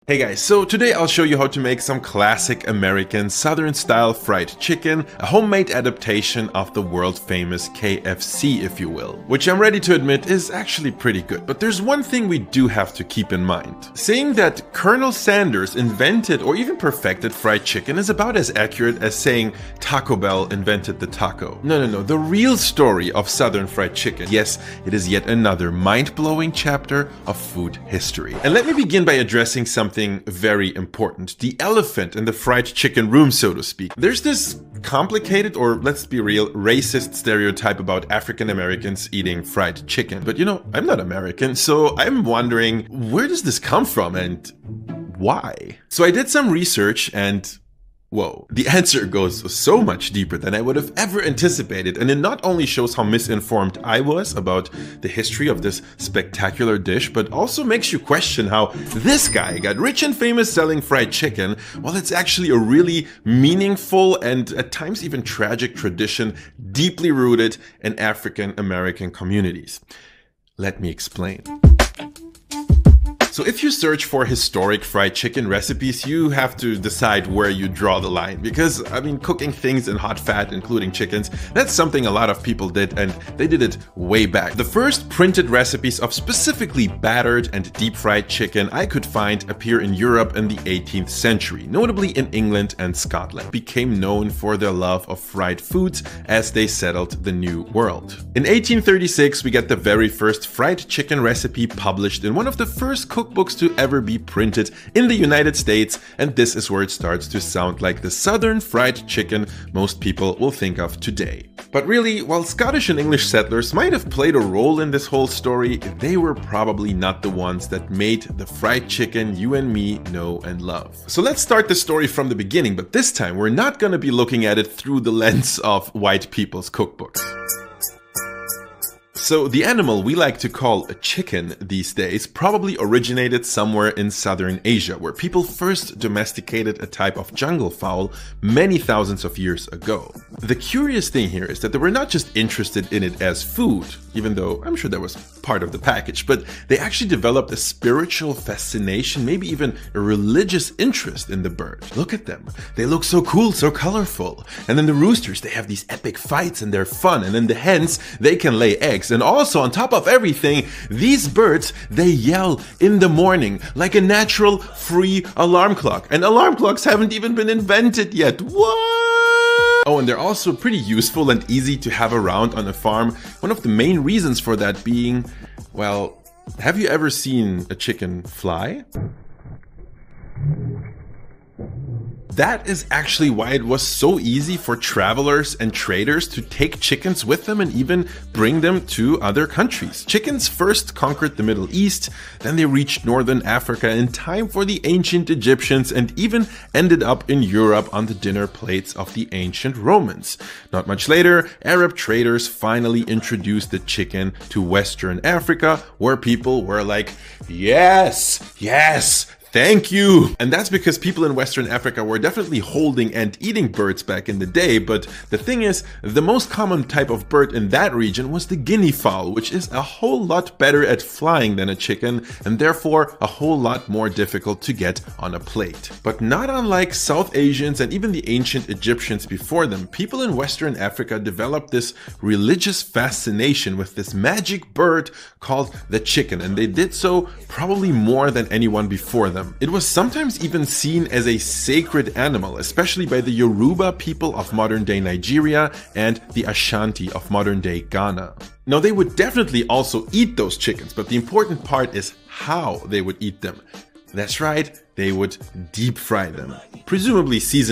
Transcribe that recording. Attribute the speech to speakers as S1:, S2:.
S1: Hey guys, so today I'll show you how to make some classic American Southern style fried chicken, a homemade adaptation of the world famous KFC, if you will, which I'm ready to admit is actually pretty good. But there's one thing we do have to keep in mind. Saying that Colonel Sanders invented or even perfected fried chicken is about as accurate as saying Taco Bell invented the taco. No. The real story of Southern fried chicken, yes, it is yet another mind-blowing chapter of food history. And let me begin by addressing something very important. The elephant in the fried chicken room, so to speak. There's this complicated, or let's be real, racist stereotype about African Americans eating fried chicken. But you know, I'm not American, so I'm wondering, where does this come from and why? So I did some research and whoa, the answer goes so much deeper than I would have ever anticipated, and it not only shows how misinformed I was about the history of this spectacular dish, but also makes you question how this guy got rich and famous selling fried chicken, while it's actually a really meaningful and at times even tragic tradition deeply rooted in African American communities. Let me explain. So if you search for historic fried chicken recipes, you have to decide where you draw the line. Because, I mean, cooking things in hot fat, including chickens, that's something a lot of people did, and they did it way back. The first printed recipes of specifically battered and deep fried chicken I could find appear in Europe in the 18th century, notably in England and Scotland, became known for their love of fried foods as they settled the New World. In 1836, we get the very first fried chicken recipe published in one of the first cookbooks to ever be printed in the United States, and this is where it starts to sound like the Southern fried chicken most people will think of today. But really, while Scottish and English settlers might have played a role in this whole story, they were probably not the ones that made the fried chicken you and me know and love. So let's start the story from the beginning, but this time we're not going to be looking at it through the lens of white people's cookbooks. So the animal we like to call a chicken these days probably originated somewhere in southern Asia, where people first domesticated a type of jungle fowl many thousands of years ago. The curious thing here is that they were not just interested in it as food, even though I'm sure that was part of the package, but they actually developed a spiritual fascination, maybe even a religious interest in the bird. Look at them. They look so cool, so colorful. And then the roosters, they have these epic fights and they're fun. And then the hens, they can lay eggs. And also, on top of everything, these birds, they yell in the morning like a natural free alarm clock. And alarm clocks haven't even been invented yet. What? Oh, and they're also pretty useful and easy to have around on a farm. One of the main reasons for that being, well, have you ever seen a chicken fly? That is actually why it was so easy for travelers and traders to take chickens with them and even bring them to other countries. Chickens first conquered the Middle East, then they reached northern Africa in time for the ancient Egyptians, and even ended up in Europe on the dinner plates of the ancient Romans. Not much later, Arab traders finally introduced the chicken to Western Africa, where people were like, yes, yes, thank you! And that's because people in Western Africa were definitely holding and eating birds back in the day, but the thing is, the most common type of bird in that region was the guinea fowl, which is a whole lot better at flying than a chicken, and therefore a whole lot more difficult to get on a plate. But not unlike South Asians and even the ancient Egyptians before them, people in Western Africa developed this religious fascination with this magic bird called the chicken, and they did so probably more than anyone before them. It was sometimes even seen as a sacred animal, especially by the Yoruba people of modern-day Nigeria and the Ashanti of modern-day Ghana. Now, they would definitely also eat those chickens, but the important part is how they would eat them. That's right, they would deep fry them, presumably seasoned